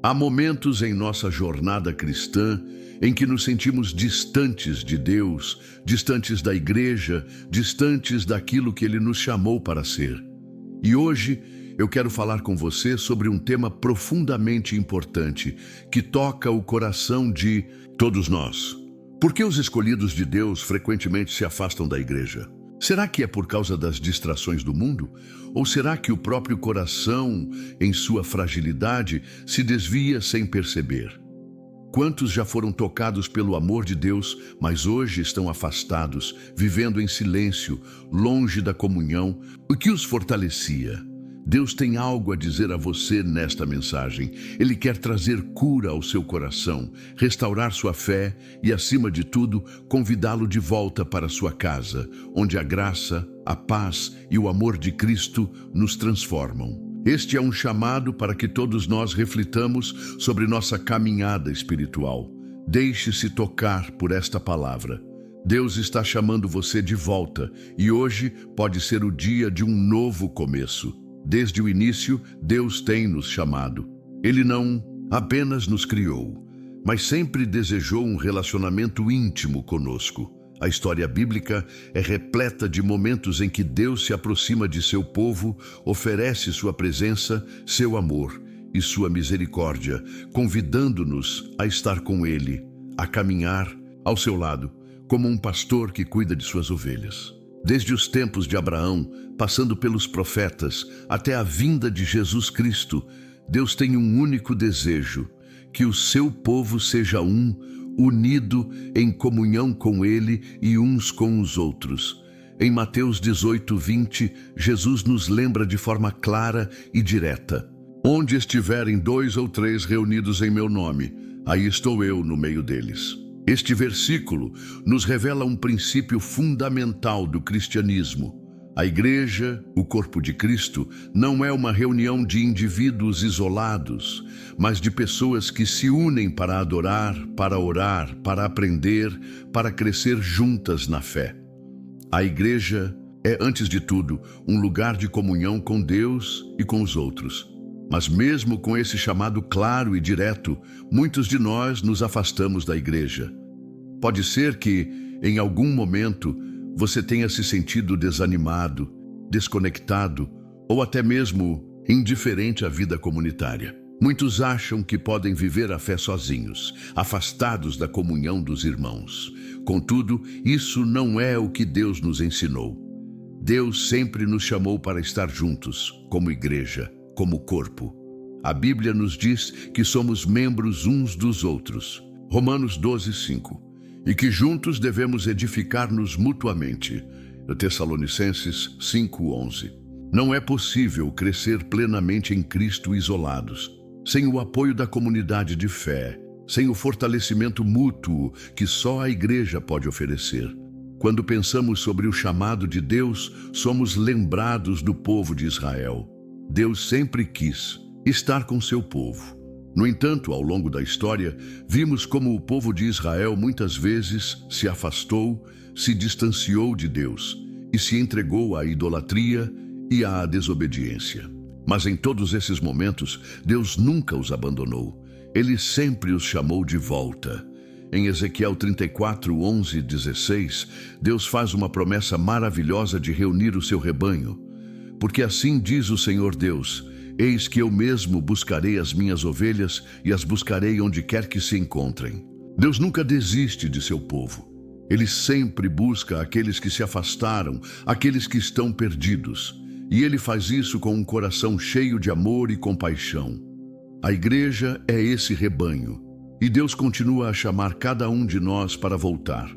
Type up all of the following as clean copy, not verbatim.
Há momentos em nossa jornada cristã em que nos sentimos distantes de Deus, distantes da igreja, distantes daquilo que Ele nos chamou para ser. E hoje eu quero falar com você sobre um tema profundamente importante que toca o coração de todos nós. Por que os escolhidos de Deus frequentemente se afastam da igreja? Será que é por causa das distrações do mundo? Ou será que o próprio coração, em sua fragilidade, se desvia sem perceber? Quantos já foram tocados pelo amor de Deus, mas hoje estão afastados, vivendo em silêncio, longe da comunhão? O que os fortalecia? Deus tem algo a dizer a você nesta mensagem. Ele quer trazer cura ao seu coração, restaurar sua fé e, acima de tudo, convidá-lo de volta para sua casa, onde a graça, a paz e o amor de Cristo nos transformam. Este é um chamado para que todos nós reflitamos sobre nossa caminhada espiritual. Deixe-se tocar por esta palavra. Deus está chamando você de volta e hoje pode ser o dia de um novo começo. Desde o início, Deus tem nos chamado. Ele não apenas nos criou, mas sempre desejou um relacionamento íntimo conosco. A história bíblica é repleta de momentos em que Deus se aproxima de seu povo, oferece sua presença, seu amor e sua misericórdia, convidando-nos a estar com Ele, a caminhar ao seu lado, como um pastor que cuida de suas ovelhas. Desde os tempos de Abraão, passando pelos profetas, até a vinda de Jesus Cristo, Deus tem um único desejo: que o seu povo seja unido em comunhão com Ele e uns com os outros. Em Mateus 18:20, Jesus nos lembra de forma clara e direta: onde estiverem 2 ou 3 reunidos em meu nome, aí estou eu no meio deles. Este versículo nos revela um princípio fundamental do cristianismo. A igreja, o corpo de Cristo, não é uma reunião de indivíduos isolados, mas de pessoas que se unem para adorar, para orar, para aprender, para crescer juntas na fé. A igreja é, antes de tudo, um lugar de comunhão com Deus e com os outros. Mas mesmo com esse chamado claro e direto, muitos de nós nos afastamos da igreja. Pode ser que, em algum momento, você tenha se sentido desanimado, desconectado ou até mesmo indiferente à vida comunitária. Muitos acham que podem viver a fé sozinhos, afastados da comunhão dos irmãos. Contudo, isso não é o que Deus nos ensinou. Deus sempre nos chamou para estar juntos, como igreja, como corpo. A Bíblia nos diz que somos membros uns dos outros. Romanos 12:5. E que juntos devemos edificar-nos mutuamente. Tessalonicenses 5:11. Não é possível crescer plenamente em Cristo isolados, sem o apoio da comunidade de fé, sem o fortalecimento mútuo que só a igreja pode oferecer. Quando pensamos sobre o chamado de Deus, somos lembrados do povo de Israel. Deus sempre quis estar com seu povo. No entanto, ao longo da história, vimos como o povo de Israel muitas vezes se afastou, se distanciou de Deus e se entregou à idolatria e à desobediência. Mas em todos esses momentos, Deus nunca os abandonou. Ele sempre os chamou de volta. Em Ezequiel 34:11-16, Deus faz uma promessa maravilhosa de reunir o seu rebanho. Porque assim diz o Senhor Deus: eis que eu mesmo buscarei as minhas ovelhas e as buscarei onde quer que se encontrem. Deus nunca desiste de seu povo. Ele sempre busca aqueles que se afastaram, aqueles que estão perdidos. E Ele faz isso com um coração cheio de amor e compaixão. A igreja é esse rebanho. E Deus continua a chamar cada um de nós para voltar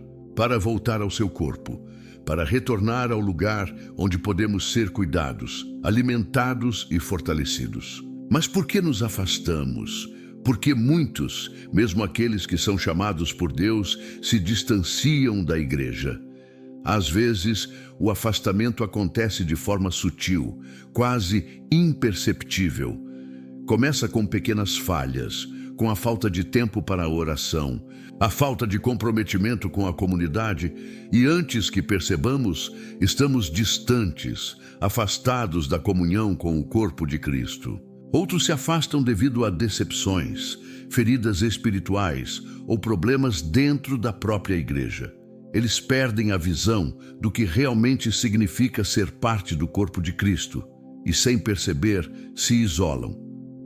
ao seu corpo, para retornar ao lugar onde podemos ser cuidados, alimentados e fortalecidos. Mas por que nos afastamos? Porque muitos, mesmo aqueles que são chamados por Deus, se distanciam da igreja. Às vezes, o afastamento acontece de forma sutil, quase imperceptível. Começa com pequenas falhas, com a falta de tempo para a oração, a falta de comprometimento com a comunidade, e antes que percebamos, estamos distantes, afastados da comunhão com o corpo de Cristo. Outros se afastam devido a decepções, feridas espirituais ou problemas dentro da própria igreja. Eles perdem a visão do que realmente significa ser parte do corpo de Cristo e, sem perceber, se isolam.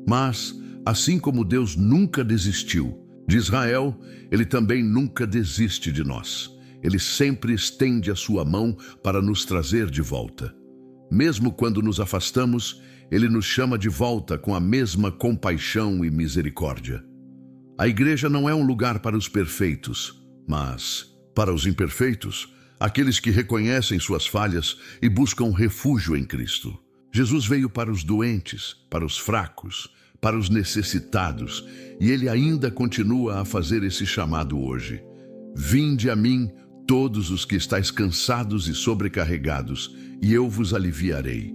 Mas, assim como Deus nunca desistiu de Israel, Ele também nunca desiste de nós. Ele sempre estende a sua mão para nos trazer de volta. Mesmo quando nos afastamos, Ele nos chama de volta com a mesma compaixão e misericórdia. A igreja não é um lugar para os perfeitos, mas para os imperfeitos, aqueles que reconhecem suas falhas e buscam refúgio em Cristo. Jesus veio para os doentes, para os fracos, para os necessitados, e Ele ainda continua a fazer esse chamado hoje. Vinde a mim, todos os que estáis cansados e sobrecarregados, e eu vos aliviarei.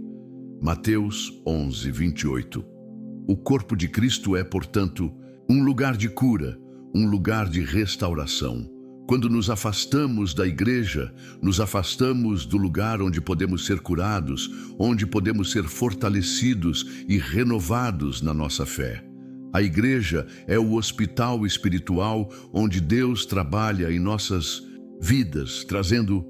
Mateus 11, 28. O corpo de Cristo é, portanto, um lugar de cura, um lugar de restauração. Quando nos afastamos da igreja, nos afastamos do lugar onde podemos ser curados, onde podemos ser fortalecidos e renovados na nossa fé. A igreja é o hospital espiritual onde Deus trabalha em nossas vidas, trazendo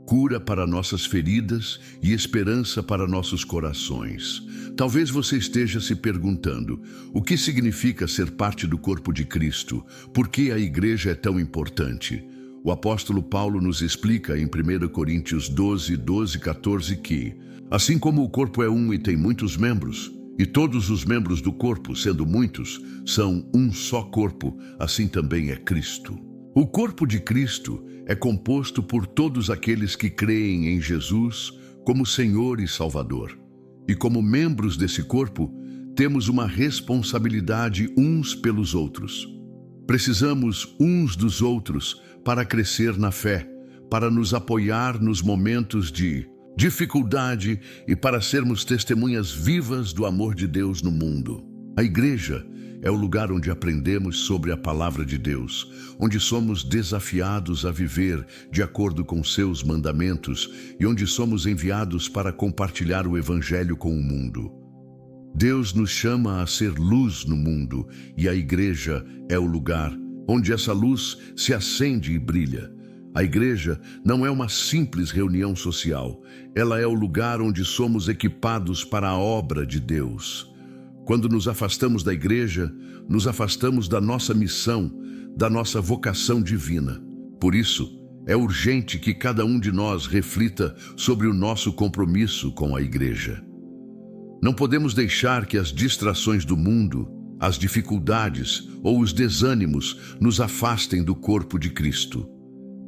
cura para nossas feridas e esperança para nossos corações. Talvez você esteja se perguntando, o que significa ser parte do corpo de Cristo? Por que a igreja é tão importante? O apóstolo Paulo nos explica em 1 Coríntios 12, 14 que, assim como o corpo é um e tem muitos membros, e todos os membros do corpo, sendo muitos, são um só corpo, assim também é Cristo. O corpo de Cristo é composto por todos aqueles que creem em Jesus como Senhor e Salvador. E como membros desse corpo, temos uma responsabilidade uns pelos outros. Precisamos uns dos outros para crescer na fé, para nos apoiar nos momentos de dificuldade e para sermos testemunhas vivas do amor de Deus no mundo. A igreja é o lugar onde aprendemos sobre a palavra de Deus, onde somos desafiados a viver de acordo com seus mandamentos e onde somos enviados para compartilhar o evangelho com o mundo. Deus nos chama a ser luz no mundo e a igreja é o lugar onde essa luz se acende e brilha. A igreja não é uma simples reunião social, ela é o lugar onde somos equipados para a obra de Deus. Quando nos afastamos da igreja, nos afastamos da nossa missão, da nossa vocação divina. Por isso, é urgente que cada um de nós reflita sobre o nosso compromisso com a igreja. Não podemos deixar que as distrações do mundo, as dificuldades ou os desânimos nos afastem do corpo de Cristo.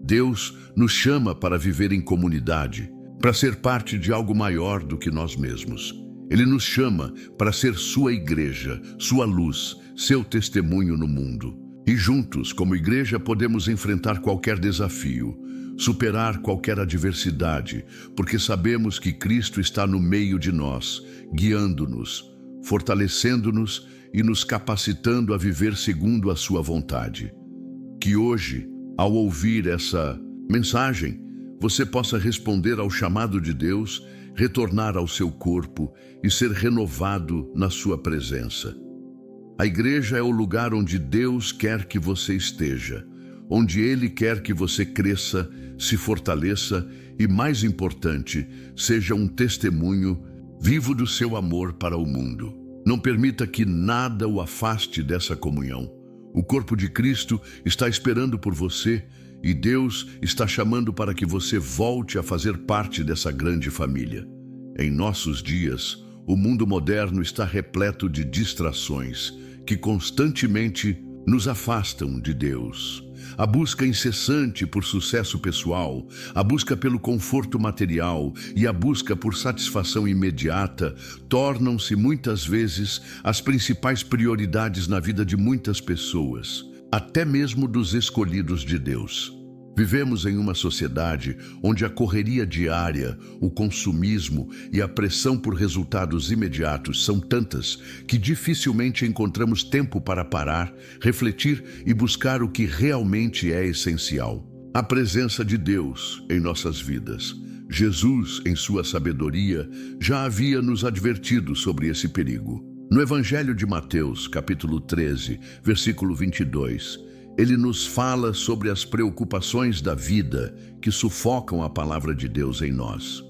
Deus nos chama para viver em comunidade, para ser parte de algo maior do que nós mesmos. Ele nos chama para ser sua igreja, sua luz, seu testemunho no mundo. E juntos, como igreja, podemos enfrentar qualquer desafio, superar qualquer adversidade, porque sabemos que Cristo está no meio de nós, guiando-nos, fortalecendo-nos e nos capacitando a viver segundo a sua vontade. Que hoje, ao ouvir essa mensagem, você possa responder ao chamado de Deus, retornar ao seu corpo e ser renovado na sua presença. A igreja é o lugar onde Deus quer que você esteja, onde Ele quer que você cresça, se fortaleça e, mais importante, seja um testemunho vivo do seu amor para o mundo. Não permita que nada o afaste dessa comunhão. O corpo de Cristo está esperando por você e Deus está chamando para que você volte a fazer parte dessa grande família. Em nossos dias, o mundo moderno está repleto de distrações que constantemente nos afastam de Deus. A busca incessante por sucesso pessoal, a busca pelo conforto material e a busca por satisfação imediata tornam-se muitas vezes as principais prioridades na vida de muitas pessoas, até mesmo dos escolhidos de Deus. Vivemos em uma sociedade onde a correria diária, o consumismo e a pressão por resultados imediatos são tantas que dificilmente encontramos tempo para parar, refletir e buscar o que realmente é essencial. A presença de Deus em nossas vidas. Jesus, em sua sabedoria, já havia nos advertido sobre esse perigo. No Evangelho de Mateus, capítulo 13, versículo 22, ele nos fala sobre as preocupações da vida que sufocam a palavra de Deus em nós.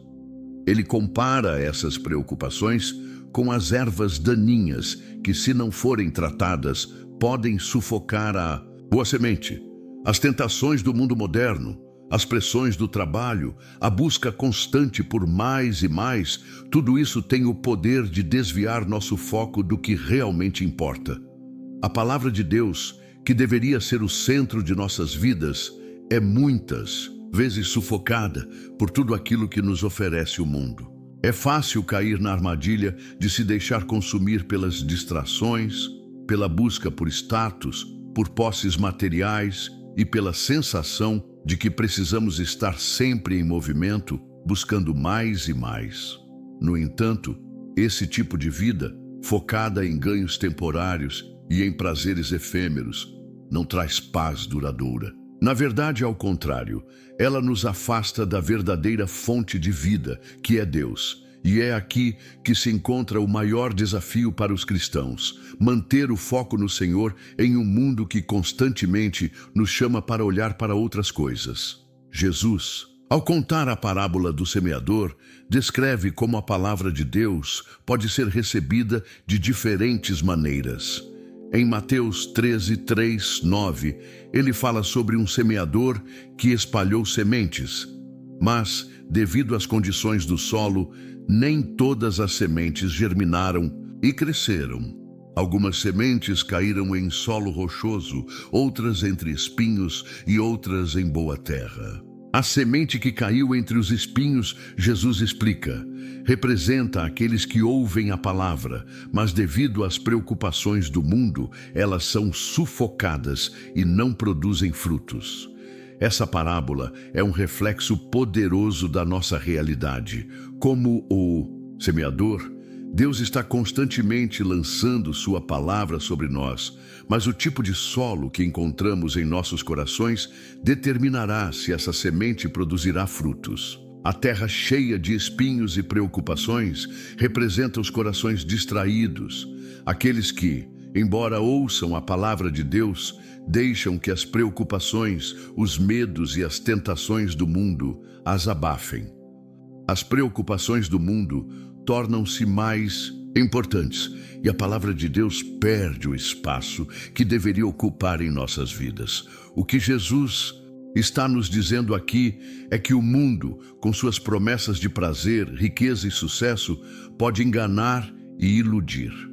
Ele compara essas preocupações com as ervas daninhas que, se não forem tratadas, podem sufocar a boa semente. As tentações do mundo moderno, as pressões do trabalho, a busca constante por mais e mais, tudo isso tem o poder de desviar nosso foco do que realmente importa. A palavra de Deus, que deveria ser o centro de nossas vidas, é muitas vezes sufocada por tudo aquilo que nos oferece o mundo. É fácil cair na armadilha de se deixar consumir pelas distrações, pela busca por status, por posses materiais e pela sensação de que precisamos estar sempre em movimento, buscando mais e mais. No entanto, esse tipo de vida, focada em ganhos temporários e em prazeres efêmeros, não traz paz duradoura. Na verdade, ao contrário, ela nos afasta da verdadeira fonte de vida, que é Deus. E é aqui que se encontra o maior desafio para os cristãos: manter o foco no Senhor em um mundo que constantemente nos chama para olhar para outras coisas. Jesus, ao contar a parábola do semeador, descreve como a palavra de Deus pode ser recebida de diferentes maneiras. Em Mateus 13, 3, 9, ele fala sobre um semeador que espalhou sementes, mas, devido às condições do solo, nem todas as sementes germinaram e cresceram. Algumas sementes caíram em solo rochoso, outras entre espinhos e outras em boa terra. A semente que caiu entre os espinhos, Jesus explica, representa aqueles que ouvem a palavra, mas devido às preocupações do mundo, elas são sufocadas e não produzem frutos. Essa parábola é um reflexo poderoso da nossa realidade. Como o semeador, Deus está constantemente lançando sua palavra sobre nós, mas o tipo de solo que encontramos em nossos corações determinará se essa semente produzirá frutos. A terra cheia de espinhos e preocupações representa os corações distraídos, aqueles que, embora ouçam a palavra de Deus, deixam que as preocupações, os medos e as tentações do mundo as abafem. As preocupações do mundo tornam-se mais importantes e a palavra de Deus perde o espaço que deveria ocupar em nossas vidas. O que Jesus está nos dizendo aqui é que o mundo, com suas promessas de prazer, riqueza e sucesso, pode enganar e iludir.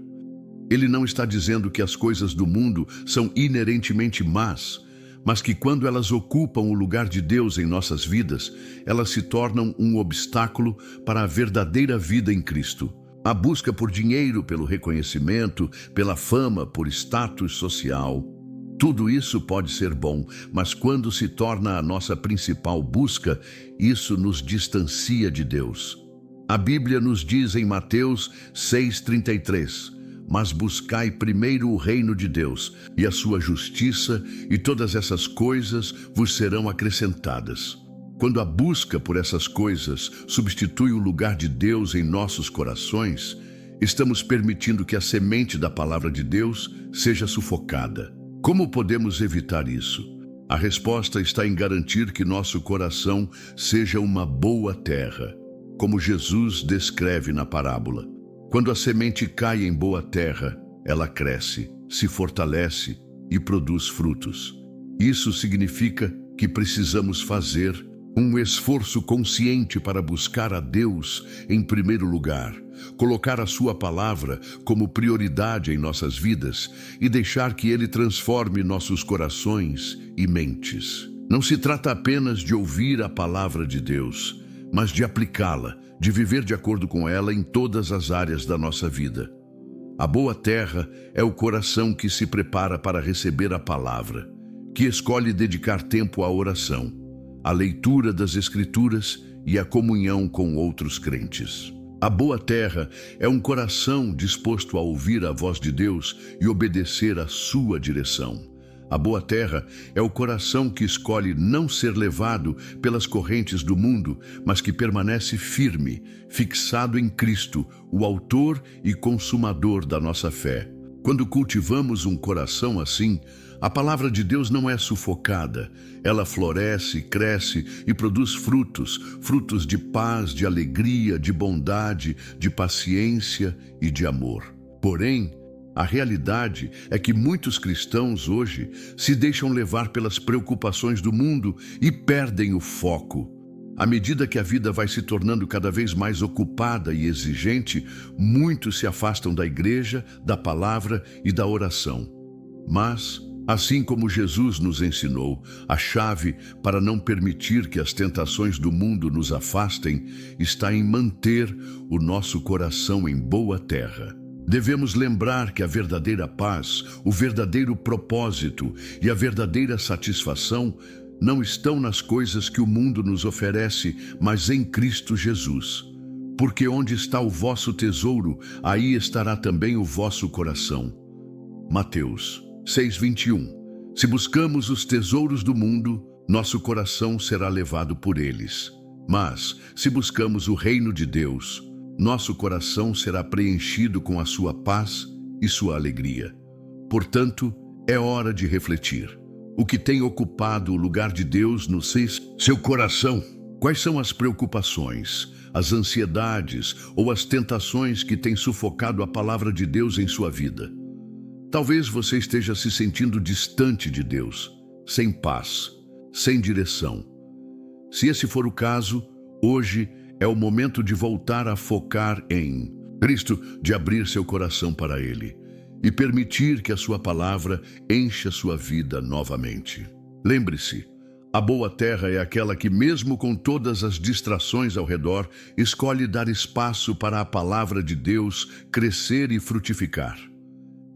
Ele não está dizendo que as coisas do mundo são inerentemente más, mas que quando elas ocupam o lugar de Deus em nossas vidas, elas se tornam um obstáculo para a verdadeira vida em Cristo. A busca por dinheiro, pelo reconhecimento, pela fama, por status social. Tudo isso pode ser bom, mas quando se torna a nossa principal busca, isso nos distancia de Deus. A Bíblia nos diz em Mateus 6,33, mas buscai primeiro o reino de Deus e a sua justiça, e todas essas coisas vos serão acrescentadas. Quando a busca por essas coisas substitui o lugar de Deus em nossos corações, estamos permitindo que a semente da palavra de Deus seja sufocada. Como podemos evitar isso? A resposta está em garantir que nosso coração seja uma boa terra, como Jesus descreve na parábola. Quando a semente cai em boa terra, ela cresce, se fortalece e produz frutos. Isso significa que precisamos fazer um esforço consciente para buscar a Deus em primeiro lugar, colocar a sua palavra como prioridade em nossas vidas e deixar que Ele transforme nossos corações e mentes. Não se trata apenas de ouvir a palavra de Deus, mas de aplicá-la, de viver de acordo com ela em todas as áreas da nossa vida. A boa terra é o coração que se prepara para receber a palavra, que escolhe dedicar tempo à oração, à leitura das Escrituras e à comunhão com outros crentes. A boa terra é um coração disposto a ouvir a voz de Deus e obedecer à sua direção. A boa terra é o coração que escolhe não ser levado pelas correntes do mundo, mas que permanece firme, fixado em Cristo, o autor e consumador da nossa fé. Quando cultivamos um coração assim, a palavra de Deus não é sufocada. Ela floresce, cresce e produz frutos, frutos de paz, de alegria, de bondade, de paciência e de amor. Porém, a realidade é que muitos cristãos hoje se deixam levar pelas preocupações do mundo e perdem o foco. À medida que a vida vai se tornando cada vez mais ocupada e exigente, muitos se afastam da igreja, da palavra e da oração. Mas, assim como Jesus nos ensinou, a chave para não permitir que as tentações do mundo nos afastem está em manter o nosso coração em boa terra. Devemos lembrar que a verdadeira paz, o verdadeiro propósito e a verdadeira satisfação não estão nas coisas que o mundo nos oferece, mas em Cristo Jesus. Porque onde está o vosso tesouro, aí estará também o vosso coração. Mateus 6:21. Se buscamos os tesouros do mundo, nosso coração será levado por eles. Mas, se buscamos o reino de Deus, nosso coração será preenchido com a sua paz e sua alegria. Portanto, é hora de refletir. O que tem ocupado o lugar de Deus no seu coração? Quais são as preocupações, as ansiedades ou as tentações que têm sufocado a palavra de Deus em sua vida? Talvez você esteja se sentindo distante de Deus, sem paz, sem direção. Se esse for o caso, hoje é o momento de voltar a focar em Cristo, de abrir seu coração para Ele e permitir que a sua palavra encha sua vida novamente. Lembre-se, a boa terra é aquela que, mesmo com todas as distrações ao redor, escolhe dar espaço para a palavra de Deus crescer e frutificar.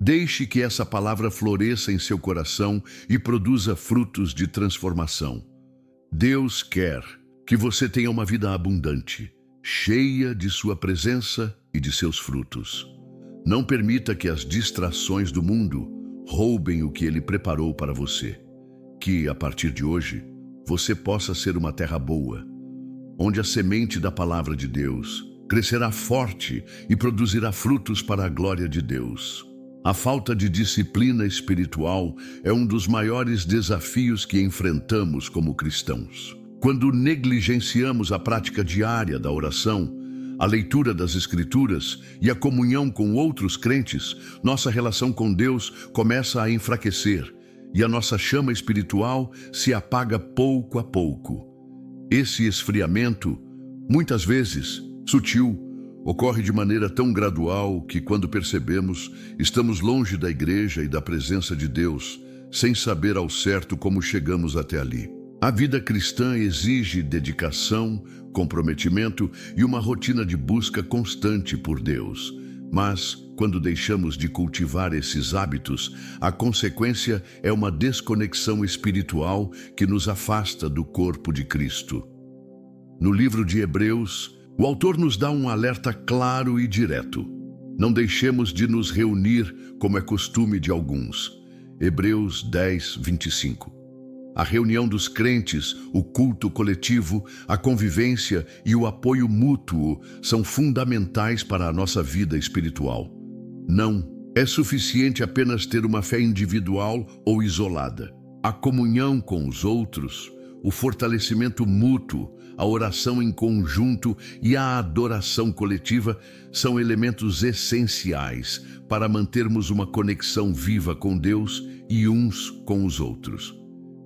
Deixe que essa palavra floresça em seu coração e produza frutos de transformação. Deus quer que você tenha uma vida abundante, cheia de sua presença e de seus frutos. Não permita que as distrações do mundo roubem o que Ele preparou para você. Que, a partir de hoje, você possa ser uma terra boa, onde a semente da palavra de Deus crescerá forte e produzirá frutos para a glória de Deus. A falta de disciplina espiritual é um dos maiores desafios que enfrentamos como cristãos. Quando negligenciamos a prática diária da oração, a leitura das Escrituras e a comunhão com outros crentes, nossa relação com Deus começa a enfraquecer e a nossa chama espiritual se apaga pouco a pouco. Esse esfriamento, muitas vezes sutil, ocorre de maneira tão gradual que, quando percebemos, estamos longe da igreja e da presença de Deus, sem saber ao certo como chegamos até ali. A vida cristã exige dedicação, comprometimento e uma rotina de busca constante por Deus. Mas, quando deixamos de cultivar esses hábitos, a consequência é uma desconexão espiritual que nos afasta do corpo de Cristo. No livro de Hebreus, o autor nos dá um alerta claro e direto. Não deixemos de nos reunir como é costume de alguns. Hebreus 10:25. A reunião dos crentes, o culto coletivo, a convivência e o apoio mútuo são fundamentais para a nossa vida espiritual. Não é suficiente apenas ter uma fé individual ou isolada. A comunhão com os outros, o fortalecimento mútuo, a oração em conjunto e a adoração coletiva são elementos essenciais para mantermos uma conexão viva com Deus e uns com os outros.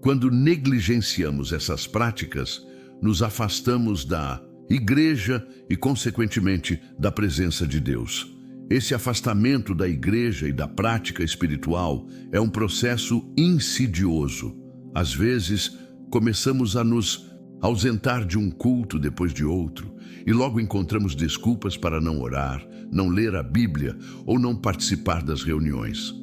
Quando negligenciamos essas práticas, nos afastamos da igreja e, consequentemente, da presença de Deus. Esse afastamento da igreja e da prática espiritual é um processo insidioso. Às vezes, começamos a nos ausentar de um culto depois de outro e logo encontramos desculpas para não orar, não ler a Bíblia ou não participar das reuniões.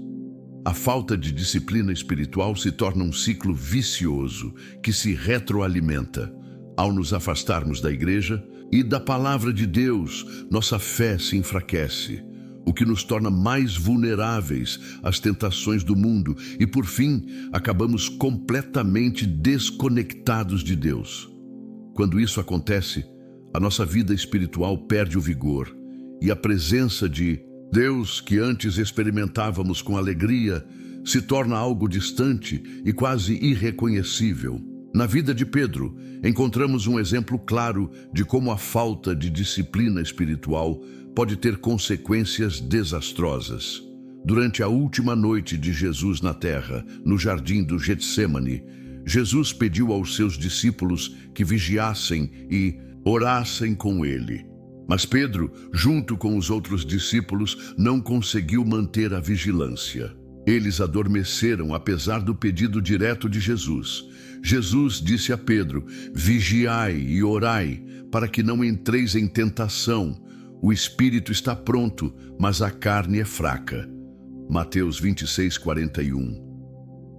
A falta de disciplina espiritual se torna um ciclo vicioso que se retroalimenta. Ao nos afastarmos da igreja e da palavra de Deus, nossa fé se enfraquece. o que nos torna mais vulneráveis às tentações do mundo e, por fim, acabamos completamente desconectados de Deus. Quando isso acontece, a nossa vida espiritual perde o vigor e a presença de Deus, que antes experimentávamos com alegria, se torna algo distante e quase irreconhecível. Na vida de Pedro, encontramos um exemplo claro de como a falta de disciplina espiritual pode ter consequências desastrosas. Durante a última noite de Jesus na terra, no jardim do Getsêmani, Jesus pediu aos seus discípulos que vigiassem e orassem com ele. Mas Pedro, junto com os outros discípulos, não conseguiu manter a vigilância. Eles adormeceram apesar do pedido direto de Jesus. Jesus disse a Pedro: vigiai e orai, para que não entreis em tentação. O espírito está pronto, mas a carne é fraca. Mateus 26:41.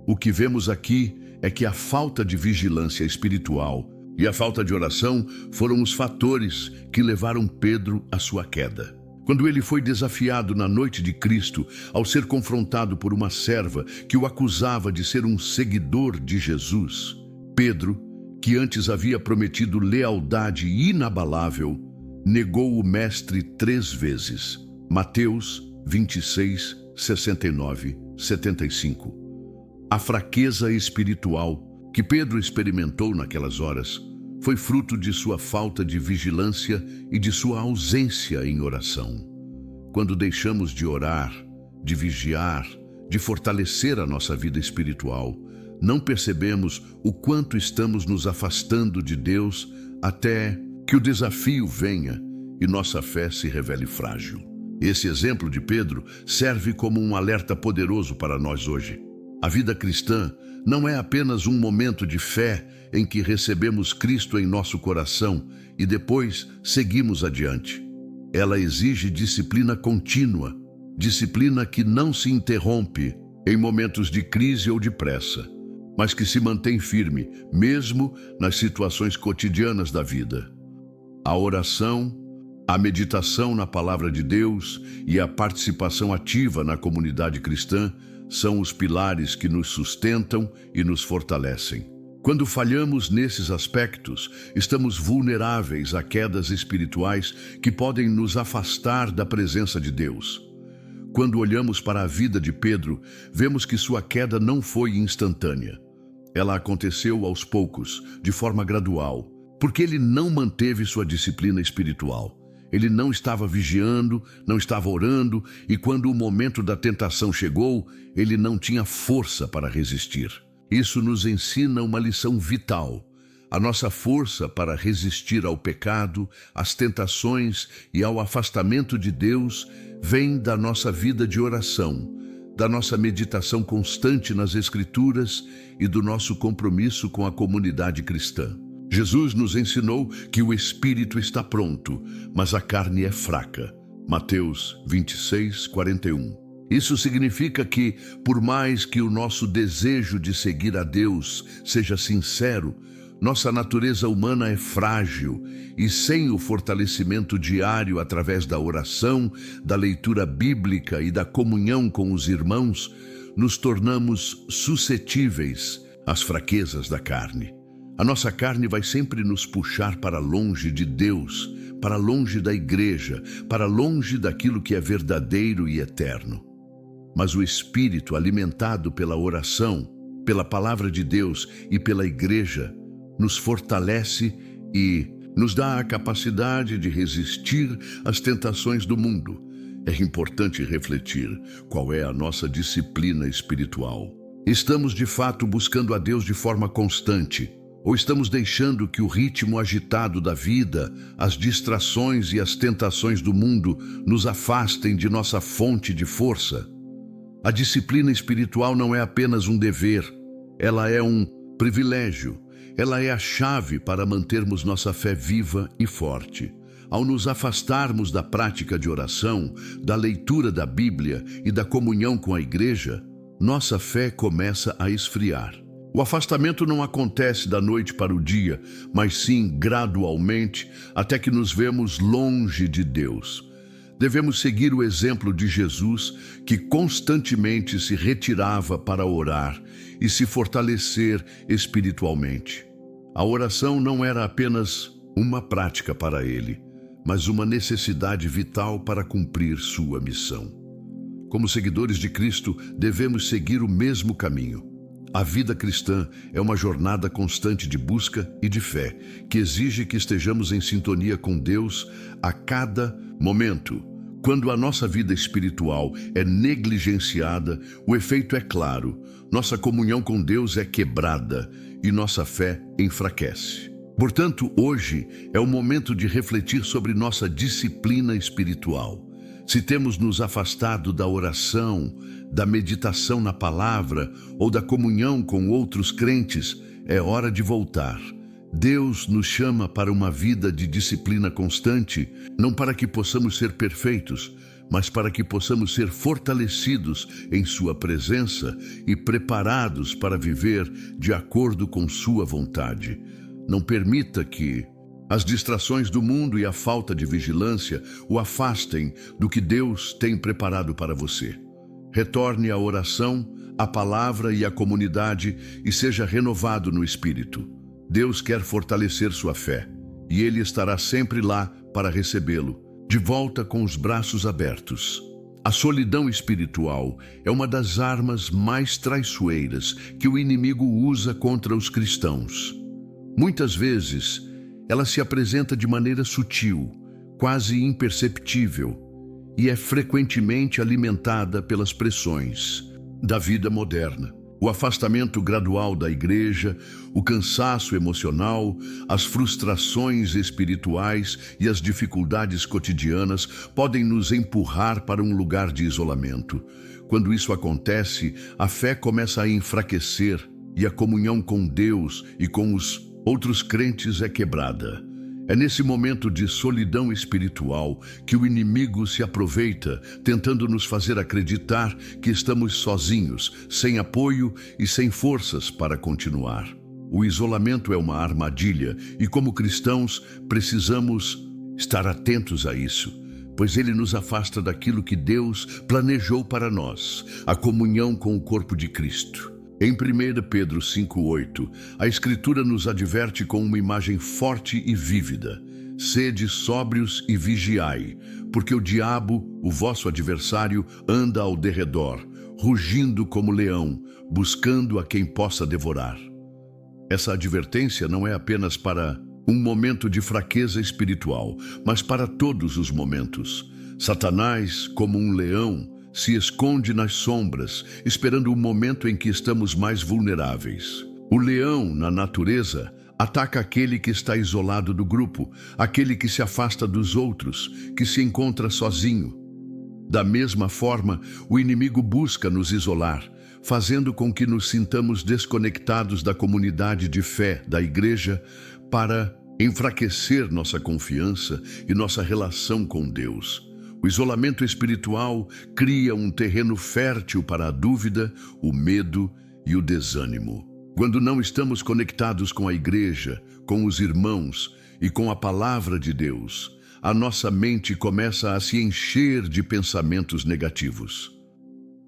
O que vemos aqui é que a falta de vigilância espiritual e a falta de oração foram os fatores que levaram Pedro à sua queda. Quando ele foi desafiado na noite de Cristo, ao ser confrontado por uma serva que o acusava de ser um seguidor de Jesus, Pedro, que antes havia prometido lealdade inabalável, negou o Mestre 3 vezes. Mateus 26, 69, 75. A fraqueza espiritual que Pedro experimentou naquelas horas foi fruto de sua falta de vigilância e de sua ausência em oração. Quando deixamos de orar, de vigiar, de fortalecer a nossa vida espiritual, não percebemos o quanto estamos nos afastando de Deus até que o desafio venha e nossa fé se revele frágil. Esse exemplo de Pedro serve como um alerta poderoso para nós hoje. A vida cristã não é apenas um momento de fé em que recebemos Cristo em nosso coração e depois seguimos adiante. Ela exige disciplina contínua, disciplina que não se interrompe em momentos de crise ou de pressa, mas que se mantém firme, mesmo nas situações cotidianas da vida. A oração, a meditação na palavra de Deus e a participação ativa na comunidade cristã são os pilares que nos sustentam e nos fortalecem. Quando falhamos nesses aspectos, estamos vulneráveis a quedas espirituais que podem nos afastar da presença de Deus. Quando olhamos para a vida de Pedro, vemos que sua queda não foi instantânea. Ela aconteceu aos poucos, de forma gradual, porque ele não manteve sua disciplina espiritual. Ele não estava vigiando, não estava orando, e quando o momento da tentação chegou, ele não tinha força para resistir. Isso nos ensina uma lição vital. A nossa força para resistir ao pecado, às tentações e ao afastamento de Deus vem da nossa vida de oração, da nossa meditação constante nas Escrituras e do nosso compromisso com a comunidade cristã. Jesus nos ensinou que o espírito está pronto, mas a carne é fraca. Mateus 26, 41. Isso significa que, por mais que o nosso desejo de seguir a Deus seja sincero, nossa natureza humana é frágil e sem o fortalecimento diário através da oração, da leitura bíblica e da comunhão com os irmãos, nos tornamos suscetíveis às fraquezas da carne. A nossa carne vai sempre nos puxar para longe de Deus, para longe da igreja, para longe daquilo que é verdadeiro e eterno. Mas o Espírito, alimentado pela oração, pela palavra de Deus e pela igreja, nos fortalece e nos dá a capacidade de resistir às tentações do mundo. É importante refletir qual é a nossa disciplina espiritual. Estamos de fato buscando a Deus de forma constante? Ou estamos deixando que o ritmo agitado da vida, as distrações e as tentações do mundo nos afastem de nossa fonte de força? A disciplina espiritual não é apenas um dever, ela é um privilégio. Ela é a chave para mantermos nossa fé viva e forte. Ao nos afastarmos da prática de oração, da leitura da Bíblia e da comunhão com a igreja, nossa fé começa a esfriar. O afastamento não acontece da noite para o dia, mas sim gradualmente, até que nos vemos longe de Deus. Devemos seguir o exemplo de Jesus, que constantemente se retirava para orar e se fortalecer espiritualmente. A oração não era apenas uma prática para ele, mas uma necessidade vital para cumprir sua missão. Como seguidores de Cristo, devemos seguir o mesmo caminho. A vida cristã é uma jornada constante de busca e de fé, que exige que estejamos em sintonia com Deus a cada momento. Quando a nossa vida espiritual é negligenciada, o efeito é claro: nossa comunhão com Deus é quebrada e nossa fé enfraquece. Portanto, hoje é o momento de refletir sobre nossa disciplina espiritual. Se temos nos afastado da oração, da meditação na palavra ou da comunhão com outros crentes, é hora de voltar. Deus nos chama para uma vida de disciplina constante, não para que possamos ser perfeitos, mas para que possamos ser fortalecidos em sua presença e preparados para viver de acordo com sua vontade. Não permita que as distrações do mundo e a falta de vigilância o afastem do que Deus tem preparado para você. Retorne à oração, à palavra e à comunidade e seja renovado no espírito. Deus quer fortalecer sua fé e Ele estará sempre lá para recebê-lo, de volta com os braços abertos. A solidão espiritual é uma das armas mais traiçoeiras que o inimigo usa contra os cristãos. Muitas vezes, ela se apresenta de maneira sutil, quase imperceptível, e é frequentemente alimentada pelas pressões da vida moderna. O afastamento gradual da igreja, o cansaço emocional, as frustrações espirituais e as dificuldades cotidianas podem nos empurrar para um lugar de isolamento. Quando isso acontece, a fé começa a enfraquecer e a comunhão com Deus e com os outros crentes é quebrada. É nesse momento de solidão espiritual que o inimigo se aproveita, tentando nos fazer acreditar que estamos sozinhos, sem apoio e sem forças para continuar. O isolamento é uma armadilha e, como cristãos, precisamos estar atentos a isso, pois ele nos afasta daquilo que Deus planejou para nós, a comunhão com o corpo de Cristo. Em 1 Pedro 5,8, a Escritura nos adverte com uma imagem forte e vívida: sede sóbrios e vigiai, porque o diabo, o vosso adversário, anda ao derredor, rugindo como leão, buscando a quem possa devorar. Essa advertência não é apenas para um momento de fraqueza espiritual, mas para todos os momentos. Satanás, como um leão, se esconde nas sombras, esperando o momento em que estamos mais vulneráveis. O leão, na natureza, ataca aquele que está isolado do grupo, aquele que se afasta dos outros, que se encontra sozinho. Da mesma forma, o inimigo busca nos isolar, fazendo com que nos sintamos desconectados da comunidade de fé da igreja para enfraquecer nossa confiança e nossa relação com Deus. O isolamento espiritual cria um terreno fértil para a dúvida, o medo e o desânimo. Quando não estamos conectados com a igreja, com os irmãos e com a palavra de Deus, a nossa mente começa a se encher de pensamentos negativos.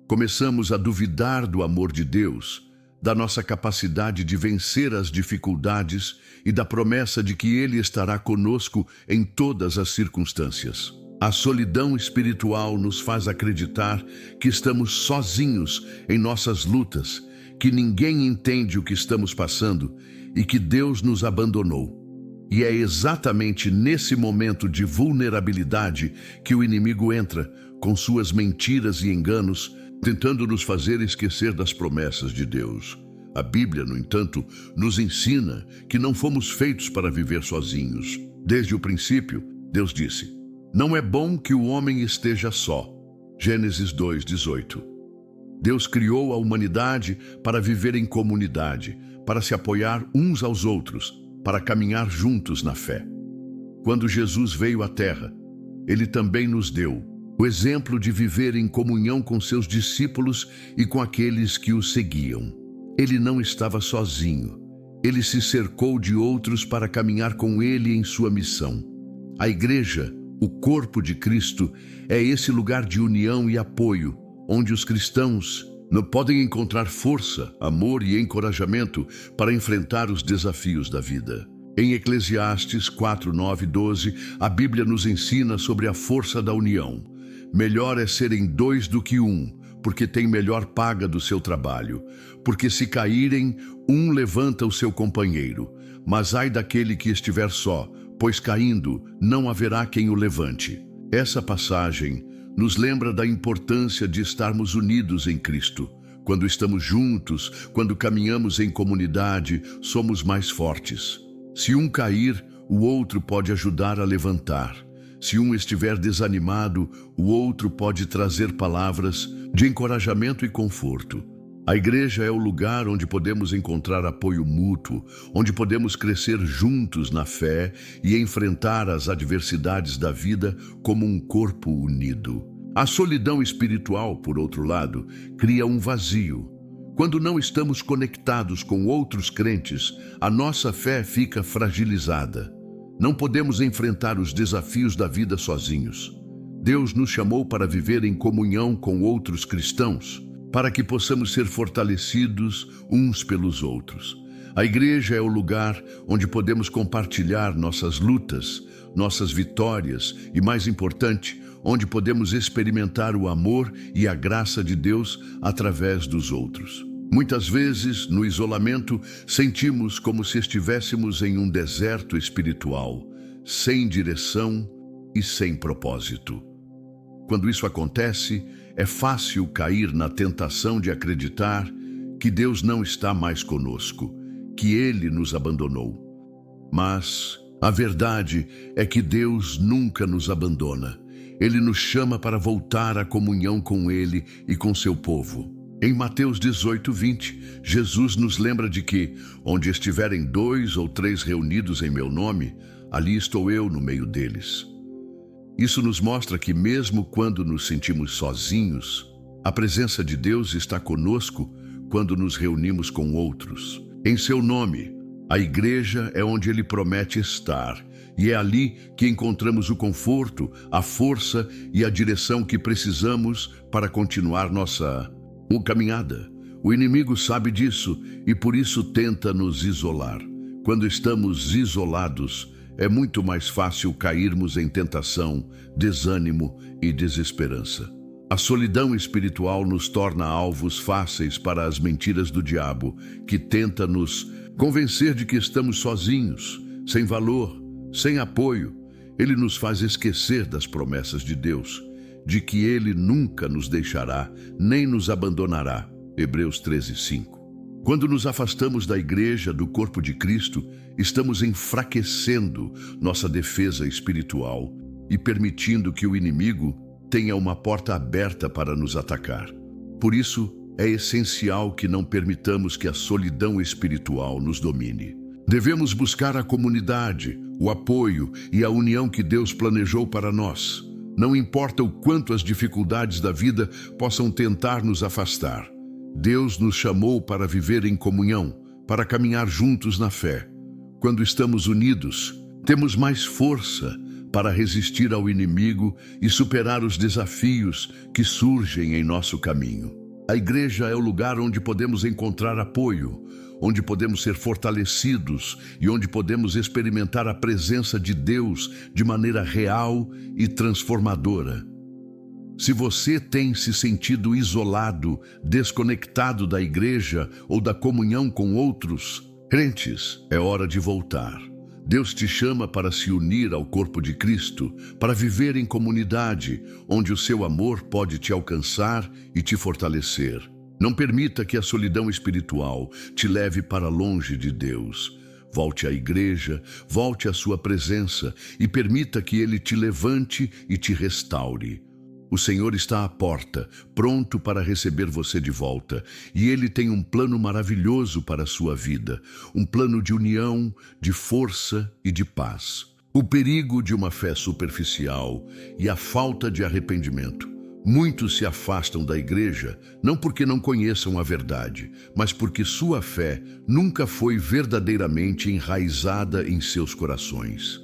Começamos a duvidar do amor de Deus, da nossa capacidade de vencer as dificuldades e da promessa de que Ele estará conosco em todas as circunstâncias. A solidão espiritual nos faz acreditar que estamos sozinhos em nossas lutas, que ninguém entende o que estamos passando e que Deus nos abandonou. E é exatamente nesse momento de vulnerabilidade que o inimigo entra, com suas mentiras e enganos, tentando nos fazer esquecer das promessas de Deus. A Bíblia, no entanto, nos ensina que não fomos feitos para viver sozinhos. Desde o princípio, Deus disse: "Não é bom que o homem esteja só." Gênesis 2:18. Deus criou a humanidade para viver em comunidade, para se apoiar uns aos outros, para caminhar juntos na fé. Quando Jesus veio à Terra, Ele também nos deu o exemplo de viver em comunhão com seus discípulos e com aqueles que o seguiam. Ele não estava sozinho. Ele se cercou de outros para caminhar com Ele em sua missão. A igreja, O corpo de Cristo é esse lugar de união e apoio, onde os cristãos podem encontrar força, amor e encorajamento para enfrentar os desafios da vida. Em Eclesiastes 4, 9 e 12, a Bíblia nos ensina sobre a força da união. Melhor é serem dois do que um, porque tem melhor paga do seu trabalho. Porque se caírem, um levanta o seu companheiro. Mas ai daquele que estiver só, pois caindo, não haverá quem o levante. Essa passagem nos lembra da importância de estarmos unidos em Cristo. Quando estamos juntos, quando caminhamos em comunidade, somos mais fortes. Se um cair, o outro pode ajudar a levantar. Se um estiver desanimado, o outro pode trazer palavras de encorajamento e conforto. A igreja é o lugar onde podemos encontrar apoio mútuo, onde podemos crescer juntos na fé e enfrentar as adversidades da vida como um corpo unido. A solidão espiritual, por outro lado, cria um vazio. Quando não estamos conectados com outros crentes, a nossa fé fica fragilizada. Não podemos enfrentar os desafios da vida sozinhos. Deus nos chamou para viver em comunhão com outros cristãos, para que possamos ser fortalecidos uns pelos outros. A igreja é o lugar onde podemos compartilhar nossas lutas, nossas vitórias e, mais importante, onde podemos experimentar o amor e a graça de Deus através dos outros. Muitas vezes, no isolamento, sentimos como se estivéssemos em um deserto espiritual, sem direção e sem propósito. Quando isso acontece, é fácil cair na tentação de acreditar que Deus não está mais conosco, que Ele nos abandonou. Mas a verdade é que Deus nunca nos abandona. Ele nos chama para voltar à comunhão com Ele e com seu povo. Em Mateus 18, 20, Jesus nos lembra de que, onde estiverem 2 ou 3 reunidos em meu nome, ali estou eu no meio deles. Isso nos mostra que mesmo quando nos sentimos sozinhos, a presença de Deus está conosco quando nos reunimos com outros. Em seu nome, a igreja é onde Ele promete estar, e é ali que encontramos o conforto, a força e a direção que precisamos para continuar nossa caminhada. O inimigo sabe disso e por isso tenta nos isolar. Quando estamos isolados, é muito mais fácil cairmos em tentação, desânimo e desesperança. A solidão espiritual nos torna alvos fáceis para as mentiras do diabo, que tenta nos convencer de que estamos sozinhos, sem valor, sem apoio. Ele nos faz esquecer das promessas de Deus, de que Ele nunca nos deixará, nem nos abandonará. Hebreus 13, 5. Quando nos afastamos da igreja, do corpo de Cristo, estamos enfraquecendo nossa defesa espiritual e permitindo que o inimigo tenha uma porta aberta para nos atacar. Por isso, é essencial que não permitamos que a solidão espiritual nos domine. Devemos buscar a comunidade, o apoio e a união que Deus planejou para nós. Não importa o quanto as dificuldades da vida possam tentar nos afastar. Deus nos chamou para viver em comunhão, para caminhar juntos na fé. Quando estamos unidos, temos mais força para resistir ao inimigo e superar os desafios que surgem em nosso caminho. A igreja é o lugar onde podemos encontrar apoio, onde podemos ser fortalecidos e onde podemos experimentar a presença de Deus de maneira real e transformadora. Se você tem se sentido isolado, desconectado da igreja ou da comunhão com outros crentes, é hora de voltar. Deus te chama para se unir ao corpo de Cristo, para viver em comunidade, onde o seu amor pode te alcançar e te fortalecer. Não permita que a solidão espiritual te leve para longe de Deus. Volte à igreja, volte à sua presença e permita que Ele te levante e te restaure. O Senhor está à porta, pronto para receber você de volta, e Ele tem um plano maravilhoso para a sua vida, um plano de união, de força e de paz. O perigo de uma fé superficial e a falta de arrependimento. Muitos se afastam da igreja, não porque não conheçam a verdade, mas porque sua fé nunca foi verdadeiramente enraizada em seus corações.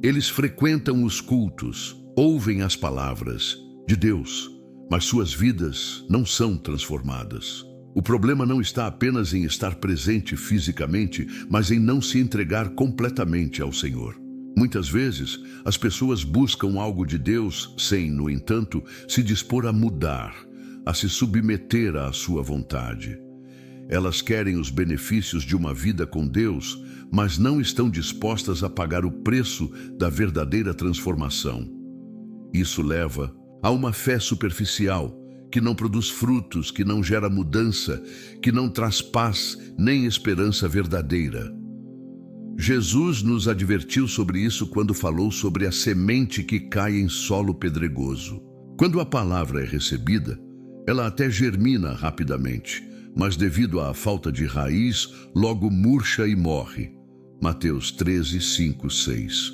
Eles frequentam os cultos, ouvem as palavras de Deus, mas suas vidas não são transformadas. O problema não está apenas em estar presente fisicamente, mas em não se entregar completamente ao Senhor. Muitas vezes, as pessoas buscam algo de Deus sem, no entanto, se dispor a mudar, a se submeter à sua vontade. Elas querem os benefícios de uma vida com Deus, mas não estão dispostas a pagar o preço da verdadeira transformação. Isso leva a uma fé superficial, que não produz frutos, que não gera mudança, que não traz paz nem esperança verdadeira. Jesus nos advertiu sobre isso quando falou sobre a semente que cai em solo pedregoso. Quando a palavra é recebida, ela até germina rapidamente, mas devido à falta de raiz, logo murcha e morre. Mateus 13, 5, 6.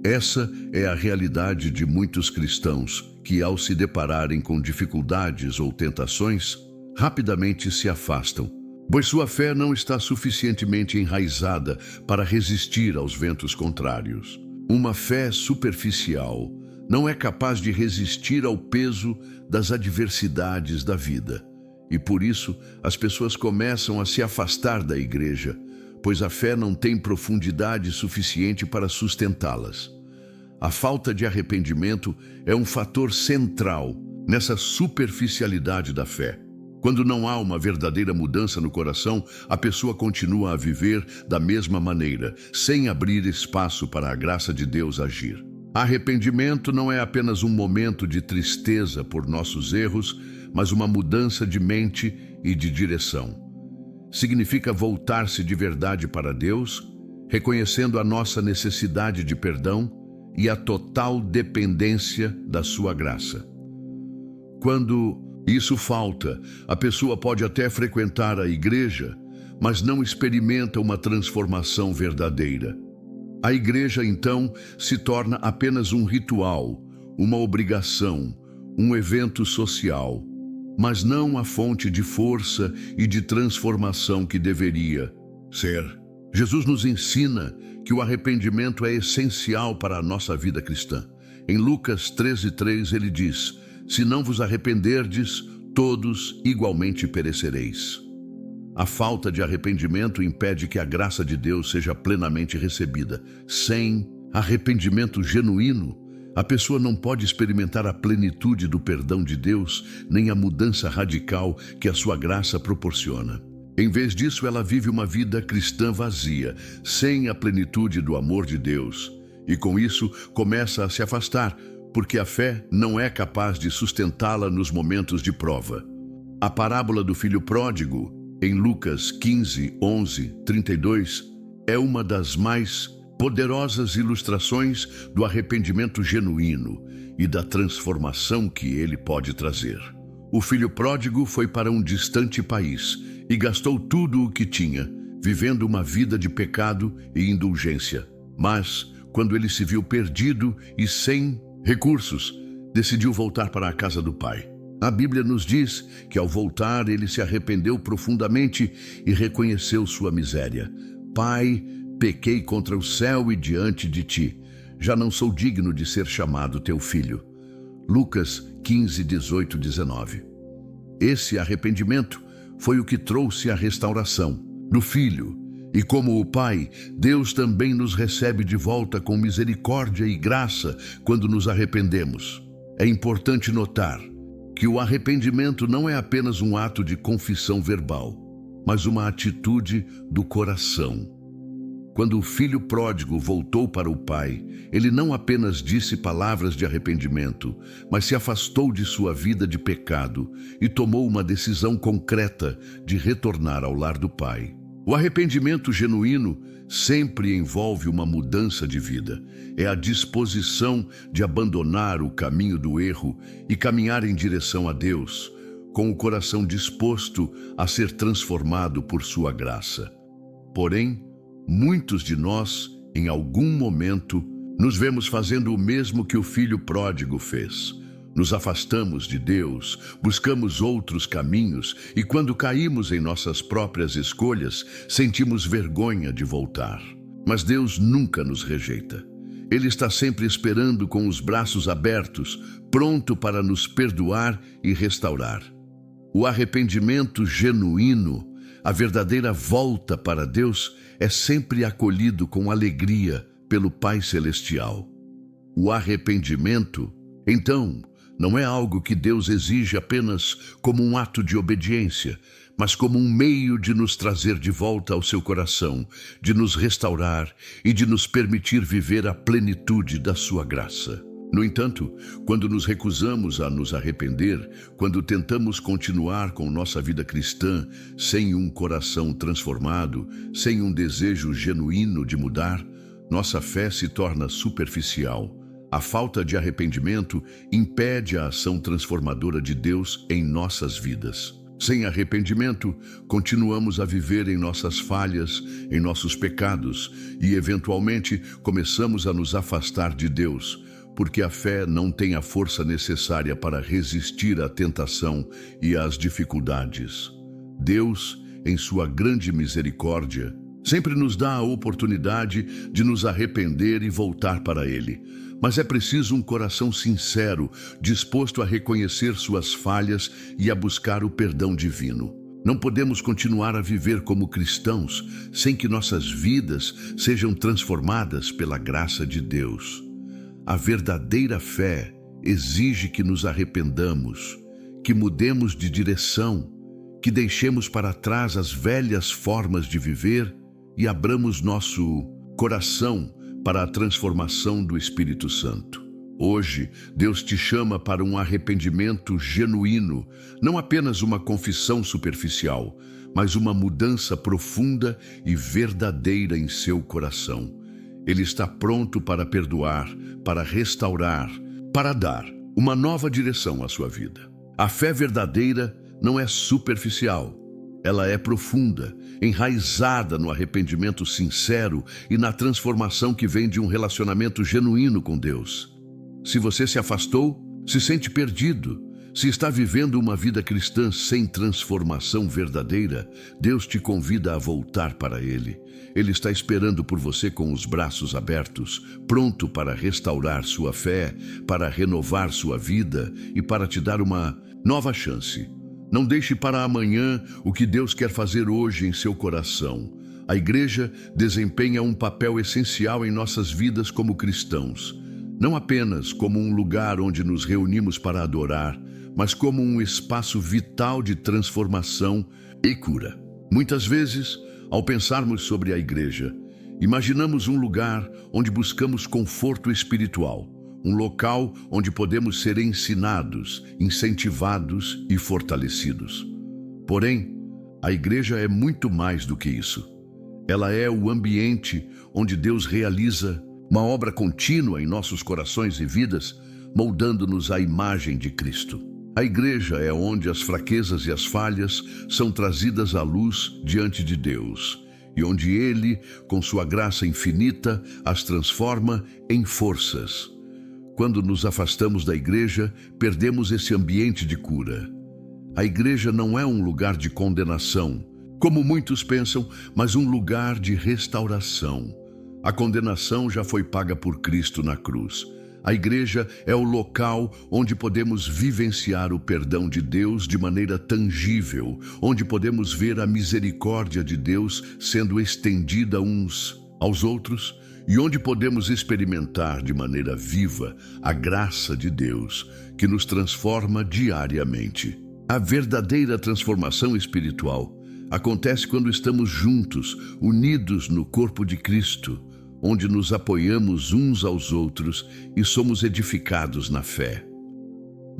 Essa é a realidade de muitos cristãos que, ao se depararem com dificuldades ou tentações, rapidamente se afastam, pois sua fé não está suficientemente enraizada para resistir aos ventos contrários. Uma fé superficial não é capaz de resistir ao peso das adversidades da vida. E por isso, as pessoas começam a se afastar da igreja, pois a fé não tem profundidade suficiente para sustentá-las. A falta de arrependimento é um fator central nessa superficialidade da fé. Quando não há uma verdadeira mudança no coração, a pessoa continua a viver da mesma maneira, sem abrir espaço para a graça de Deus agir. Arrependimento não é apenas um momento de tristeza por nossos erros, mas uma mudança de mente e de direção. Significa voltar-se de verdade para Deus, reconhecendo a nossa necessidade de perdão e a total dependência da sua graça. Quando isso falta, a pessoa pode até frequentar a igreja, mas não experimenta uma transformação verdadeira. A igreja, então, se torna apenas um ritual, uma obrigação, um evento social, mas não a fonte de força e de transformação que deveria ser. Jesus nos ensina que o arrependimento é essencial para a nossa vida cristã. Em Lucas 13:3 ele diz: "Se não vos arrependerdes, todos igualmente perecereis." A falta de arrependimento impede que a graça de Deus seja plenamente recebida. Sem arrependimento genuíno, a pessoa não pode experimentar a plenitude do perdão de Deus, nem a mudança radical que a sua graça proporciona. Em vez disso, ela vive uma vida cristã vazia, sem a plenitude do amor de Deus. E com isso, começa a se afastar, porque a fé não é capaz de sustentá-la nos momentos de prova. A parábola do filho pródigo, em Lucas 15, 11, 32, é uma das mais poderosas ilustrações do arrependimento genuíno e da transformação que ele pode trazer. O filho pródigo foi para um distante país e gastou tudo o que tinha, vivendo uma vida de pecado e indulgência. Mas, quando ele se viu perdido e sem recursos, decidiu voltar para a casa do pai. A Bíblia nos diz que, ao voltar, ele se arrependeu profundamente e reconheceu sua miséria. "Pai, pequei contra o céu e diante de ti. Já não sou digno de ser chamado teu filho." Lucas 15, 18, 19. Esse arrependimento foi o que trouxe a restauração do filho. E como o Pai, Deus também nos recebe de volta com misericórdia e graça quando nos arrependemos. É importante notar que o arrependimento não é apenas um ato de confissão verbal, mas uma atitude do coração. Quando o filho pródigo voltou para o pai, ele não apenas disse palavras de arrependimento, mas se afastou de sua vida de pecado e tomou uma decisão concreta de retornar ao lar do pai. O arrependimento genuíno sempre envolve uma mudança de vida. É a disposição de abandonar o caminho do erro e caminhar em direção a Deus, com o coração disposto a ser transformado por sua graça. Porém, muitos de nós, em algum momento, nos vemos fazendo o mesmo que o filho pródigo fez. Nos afastamos de Deus, buscamos outros caminhos e, quando caímos em nossas próprias escolhas, sentimos vergonha de voltar. Mas Deus nunca nos rejeita. Ele está sempre esperando com os braços abertos, pronto para nos perdoar e restaurar. O arrependimento genuíno, a verdadeira volta para Deus, é sempre acolhido com alegria pelo Pai Celestial. O arrependimento, então, não é algo que Deus exige apenas como um ato de obediência, mas como um meio de nos trazer de volta ao seu coração, de nos restaurar e de nos permitir viver a plenitude da sua graça. No entanto, quando nos recusamos a nos arrepender, quando tentamos continuar com nossa vida cristã sem um coração transformado, sem um desejo genuíno de mudar, nossa fé se torna superficial. A falta de arrependimento impede a ação transformadora de Deus em nossas vidas. Sem arrependimento, continuamos a viver em nossas falhas, em nossos pecados e, eventualmente, começamos a nos afastar de Deus, porque a fé não tem a força necessária para resistir à tentação e às dificuldades. Deus, em sua grande misericórdia, sempre nos dá a oportunidade de nos arrepender e voltar para Ele. Mas é preciso um coração sincero, disposto a reconhecer suas falhas e a buscar o perdão divino. Não podemos continuar a viver como cristãos sem que nossas vidas sejam transformadas pela graça de Deus. A verdadeira fé exige que nos arrependamos, que mudemos de direção, que deixemos para trás as velhas formas de viver e abramos nosso coração para a transformação do Espírito Santo. Hoje, Deus te chama para um arrependimento genuíno, não apenas uma confissão superficial, mas uma mudança profunda e verdadeira em seu coração. Ele está pronto para perdoar, para restaurar, para dar uma nova direção à sua vida. A fé verdadeira não é superficial. Ela é profunda, enraizada no arrependimento sincero e na transformação que vem de um relacionamento genuíno com Deus. Se você se afastou, se sente perdido, se está vivendo uma vida cristã sem transformação verdadeira, Deus te convida a voltar para Ele. Ele está esperando por você com os braços abertos, pronto para restaurar sua fé, para renovar sua vida e para te dar uma nova chance. Não deixe para amanhã o que Deus quer fazer hoje em seu coração. A igreja desempenha um papel essencial em nossas vidas como cristãos. Não apenas como um lugar onde nos reunimos para adorar, mas como um espaço vital de transformação e cura. Muitas vezes, ao pensarmos sobre a igreja, imaginamos um lugar onde buscamos conforto espiritual, um local onde podemos ser ensinados, incentivados e fortalecidos. Porém, a igreja é muito mais do que isso. Ela é o ambiente onde Deus realiza uma obra contínua em nossos corações e vidas, moldando-nos à imagem de Cristo. A igreja é onde as fraquezas e as falhas são trazidas à luz diante de Deus, e onde Ele, com sua graça infinita, as transforma em forças. Quando nos afastamos da igreja, perdemos esse ambiente de cura. A igreja não é um lugar de condenação, como muitos pensam, mas um lugar de restauração. A condenação já foi paga por Cristo na cruz. A igreja é o local onde podemos vivenciar o perdão de Deus de maneira tangível, onde podemos ver a misericórdia de Deus sendo estendida uns aos outros e onde podemos experimentar de maneira viva a graça de Deus, que nos transforma diariamente. A verdadeira transformação espiritual acontece quando estamos juntos, unidos no corpo de Cristo, onde nos apoiamos uns aos outros e somos edificados na fé.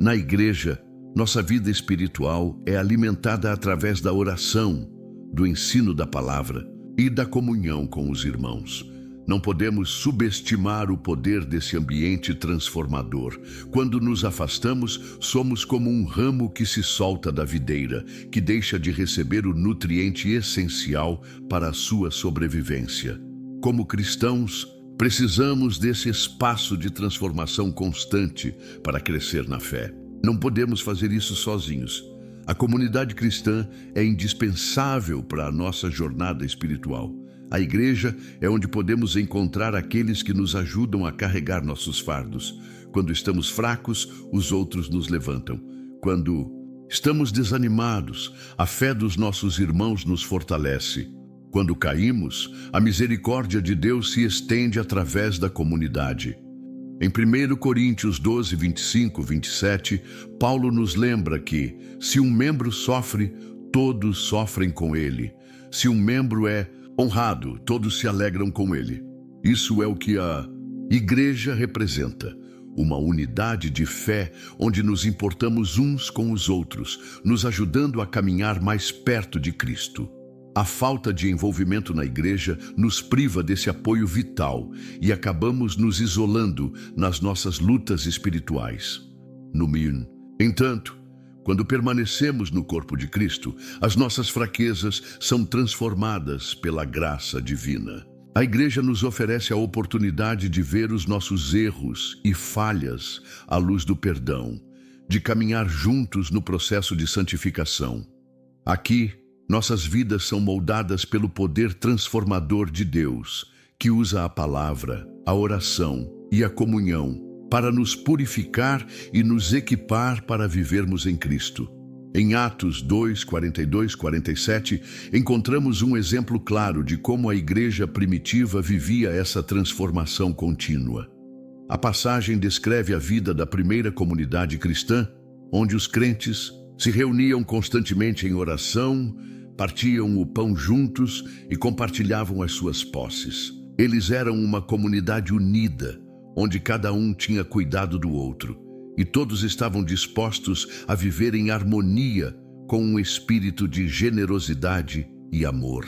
Na igreja, nossa vida espiritual é alimentada através da oração, do ensino da palavra e da comunhão com os irmãos. Não podemos subestimar o poder desse ambiente transformador. Quando nos afastamos, somos como um ramo que se solta da videira, que deixa de receber o nutriente essencial para a sua sobrevivência. Como cristãos, precisamos desse espaço de transformação constante para crescer na fé. Não podemos fazer isso sozinhos. A comunidade cristã é indispensável para a nossa jornada espiritual. A igreja é onde podemos encontrar aqueles que nos ajudam a carregar nossos fardos. Quando estamos fracos, os outros nos levantam. Quando estamos desanimados, a fé dos nossos irmãos nos fortalece. Quando caímos, a misericórdia de Deus se estende através da comunidade. Em 1 Coríntios 12, 25, 27, Paulo nos lembra que, se um membro sofre, todos sofrem com ele. Se um membro é honrado, todos se alegram com ele. Isso é o que a igreja representa. Uma unidade de fé onde nos importamos uns com os outros, nos ajudando a caminhar mais perto de Cristo. A falta de envolvimento na igreja nos priva desse apoio vital e acabamos nos isolando nas nossas lutas espirituais. Entanto, quando permanecemos no corpo de Cristo, as nossas fraquezas são transformadas pela graça divina. A igreja nos oferece a oportunidade de ver os nossos erros e falhas à luz do perdão, de caminhar juntos no processo de santificação. Aqui, nossas vidas são moldadas pelo poder transformador de Deus, que usa a palavra, a oração e a comunhão para nos purificar e nos equipar para vivermos em Cristo. Em Atos 2, 42, 47, encontramos um exemplo claro de como a igreja primitiva vivia essa transformação contínua. A passagem descreve a vida da primeira comunidade cristã, onde os crentes se reuniam constantemente em oração, partiam o pão juntos e compartilhavam as suas posses. Eles eram uma comunidade unida, onde cada um tinha cuidado do outro, e todos estavam dispostos a viver em harmonia com um espírito de generosidade e amor.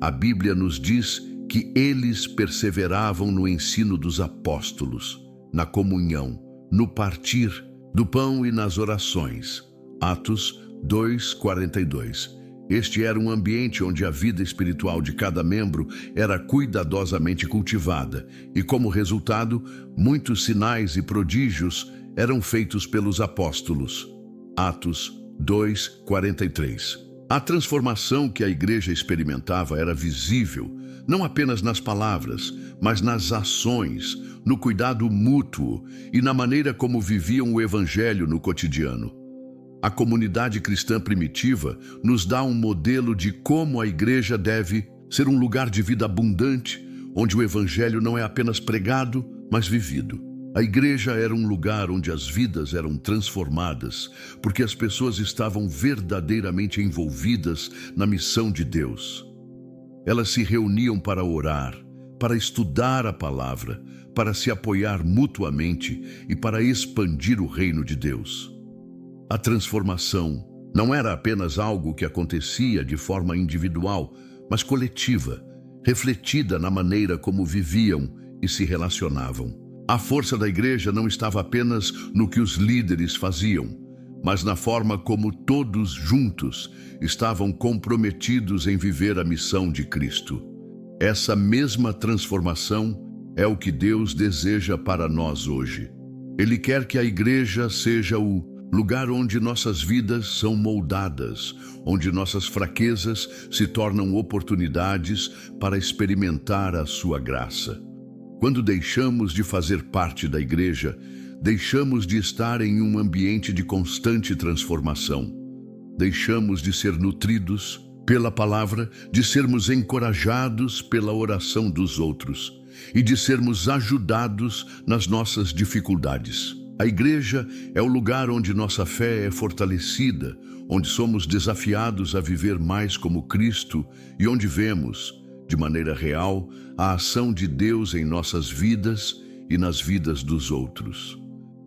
A Bíblia nos diz que eles perseveravam no ensino dos apóstolos, na comunhão, no partir do pão e nas orações. Atos 2, 42. Este era um ambiente onde a vida espiritual de cada membro era cuidadosamente cultivada e, como resultado, muitos sinais e prodígios eram feitos pelos apóstolos. Atos 2, 43. A transformação que a igreja experimentava era visível, não apenas nas palavras, mas nas ações, no cuidado mútuo e na maneira como viviam o evangelho no cotidiano. A comunidade cristã primitiva nos dá um modelo de como a igreja deve ser um lugar de vida abundante, onde o evangelho não é apenas pregado, mas vivido. A igreja era um lugar onde as vidas eram transformadas, porque as pessoas estavam verdadeiramente envolvidas na missão de Deus. Elas se reuniam para orar, para estudar a palavra, para se apoiar mutuamente e para expandir o reino de Deus. A transformação não era apenas algo que acontecia de forma individual, mas coletiva, refletida na maneira como viviam e se relacionavam. A força da igreja não estava apenas no que os líderes faziam, mas na forma como todos juntos estavam comprometidos em viver a missão de Cristo. Essa mesma transformação é o que Deus deseja para nós hoje. Ele quer que a igreja seja o lugar onde nossas vidas são moldadas, onde nossas fraquezas se tornam oportunidades para experimentar a sua graça. Quando deixamos de fazer parte da igreja, deixamos de estar em um ambiente de constante transformação. Deixamos de ser nutridos pela palavra, de sermos encorajados pela oração dos outros e de sermos ajudados nas nossas dificuldades. A igreja é o lugar onde nossa fé é fortalecida, onde somos desafiados a viver mais como Cristo e onde vemos, de maneira real, a ação de Deus em nossas vidas e nas vidas dos outros.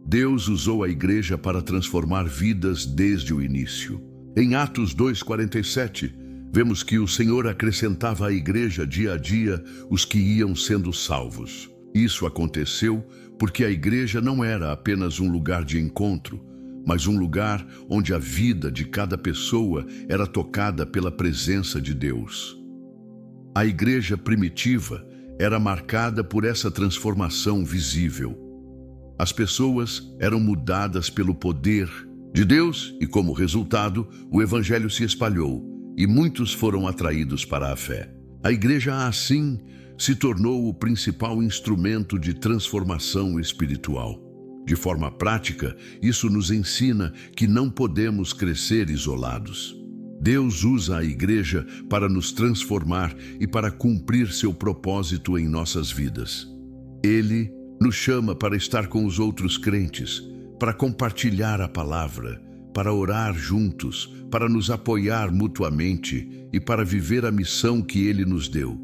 Deus usou a igreja para transformar vidas desde o início. Em Atos 2:47, vemos que o Senhor acrescentava à igreja dia a dia os que iam sendo salvos. Isso aconteceu porque a igreja não era apenas um lugar de encontro, mas um lugar onde a vida de cada pessoa era tocada pela presença de Deus. A igreja primitiva era marcada por essa transformação visível. As pessoas eram mudadas pelo poder de Deus e, como resultado, o evangelho se espalhou e muitos foram atraídos para a fé. A igreja, assim, se tornou o principal instrumento de transformação espiritual. De forma prática, isso nos ensina que não podemos crescer isolados. Deus usa a igreja para nos transformar e para cumprir seu propósito em nossas vidas. Ele nos chama para estar com os outros crentes, para compartilhar a palavra, para orar juntos, para nos apoiar mutuamente e para viver a missão que Ele nos deu.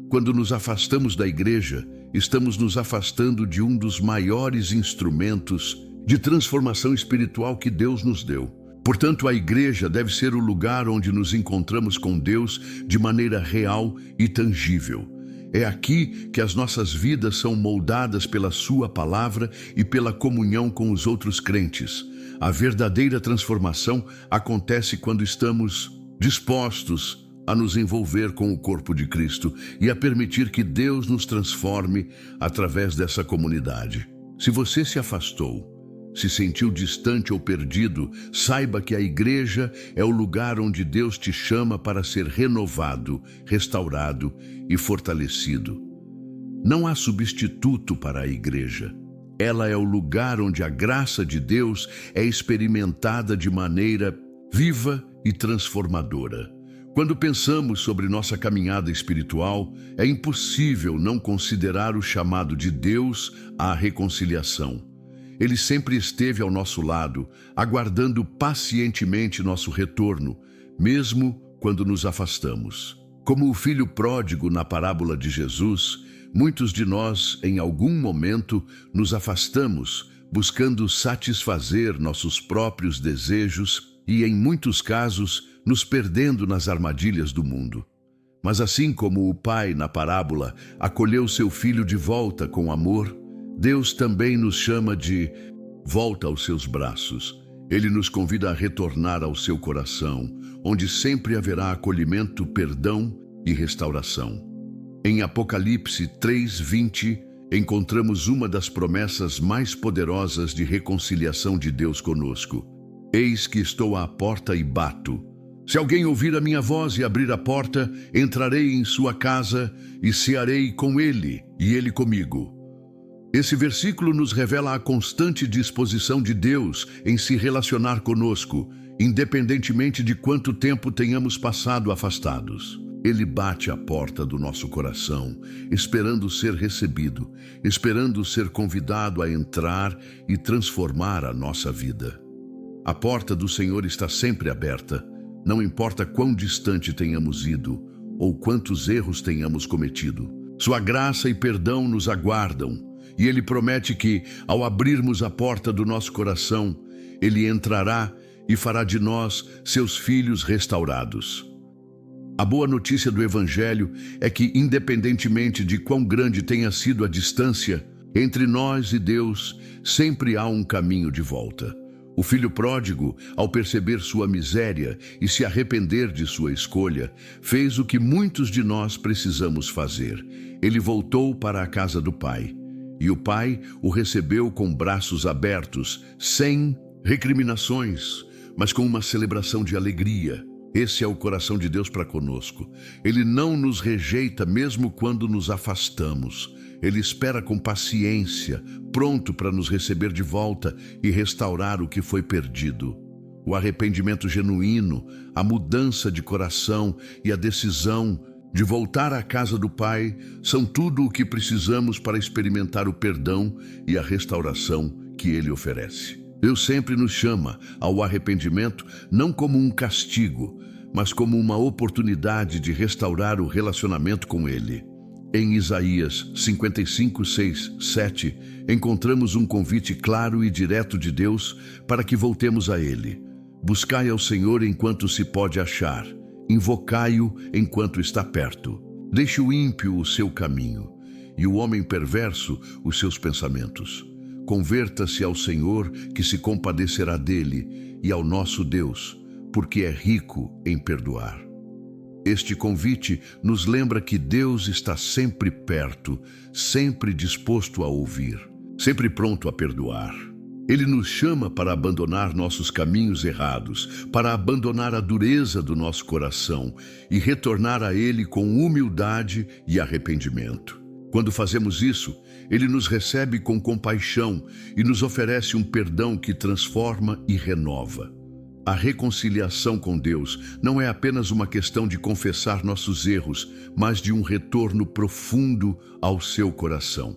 Quando nos afastamos da igreja, estamos nos afastando de um dos maiores instrumentos de transformação espiritual que Deus nos deu. Portanto, a igreja deve ser o lugar onde nos encontramos com Deus de maneira real e tangível. É aqui que as nossas vidas são moldadas pela Sua palavra e pela comunhão com os outros crentes. A verdadeira transformação acontece quando estamos dispostos a nos envolver com o corpo de Cristo e a permitir que Deus nos transforme através dessa comunidade. Se você se afastou, se sentiu distante ou perdido, saiba que a igreja é o lugar onde Deus te chama para ser renovado, restaurado e fortalecido. Não há substituto para a igreja. Ela é o lugar onde a graça de Deus é experimentada de maneira viva e transformadora. Quando pensamos sobre nossa caminhada espiritual, é impossível não considerar o chamado de Deus à reconciliação. Ele sempre esteve ao nosso lado, aguardando pacientemente nosso retorno, mesmo quando nos afastamos. Como o filho pródigo na parábola de Jesus, muitos de nós, em algum momento, nos afastamos, buscando satisfazer nossos próprios desejos e, em muitos casos, nos perdendo nas armadilhas do mundo. Mas assim como o pai, na parábola, acolheu seu filho de volta com amor, Deus também nos chama de volta aos seus braços. Ele nos convida a retornar ao seu coração, onde sempre haverá acolhimento, perdão e restauração. Em Apocalipse 3:20, encontramos uma das promessas mais poderosas de reconciliação de Deus conosco. Eis que estou à porta e bato. Se alguém ouvir a minha voz e abrir a porta, entrarei em sua casa e cearei com ele e ele comigo. Esse versículo nos revela a constante disposição de Deus em se relacionar conosco, independentemente de quanto tempo tenhamos passado afastados. Ele bate à porta do nosso coração, esperando ser recebido, esperando ser convidado a entrar e transformar a nossa vida. A porta do Senhor está sempre aberta, não importa quão distante tenhamos ido ou quantos erros tenhamos cometido. Sua graça e perdão nos aguardam. E Ele promete que, ao abrirmos a porta do nosso coração, Ele entrará e fará de nós seus filhos restaurados. A boa notícia do Evangelho é que, independentemente de quão grande tenha sido a distância, entre nós e Deus sempre há um caminho de volta. O filho pródigo, ao perceber sua miséria e se arrepender de sua escolha, fez o que muitos de nós precisamos fazer. Ele voltou para a casa do pai. E o pai o recebeu com braços abertos, sem recriminações, mas com uma celebração de alegria. Esse é o coração de Deus para conosco. Ele não nos rejeita mesmo quando nos afastamos. Ele espera com paciência, pronto para nos receber de volta e restaurar o que foi perdido. O arrependimento genuíno, a mudança de coração e a decisão de voltar à casa do Pai são tudo o que precisamos para experimentar o perdão e a restauração que Ele oferece. Deus sempre nos chama ao arrependimento não como um castigo, mas como uma oportunidade de restaurar o relacionamento com Ele. Em Isaías 55:6-7, encontramos um convite claro e direto de Deus para que voltemos a Ele. Buscai ao Senhor enquanto se pode achar. Invocai-o enquanto está perto. Deixe o ímpio o seu caminho, e o homem perverso os seus pensamentos. Converta-se ao Senhor, que se compadecerá dele, e ao nosso Deus, porque é rico em perdoar. Este convite nos lembra que Deus está sempre perto, sempre disposto a ouvir, sempre pronto a perdoar. Ele nos chama para abandonar nossos caminhos errados, para abandonar a dureza do nosso coração e retornar a Ele com humildade e arrependimento. Quando fazemos isso, Ele nos recebe com compaixão e nos oferece um perdão que transforma e renova. A reconciliação com Deus não é apenas uma questão de confessar nossos erros, mas de um retorno profundo ao seu coração.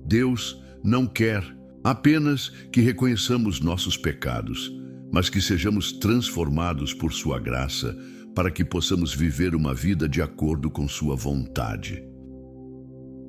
Deus não quer apenas que reconheçamos nossos pecados, mas que sejamos transformados por sua graça para que possamos viver uma vida de acordo com sua vontade.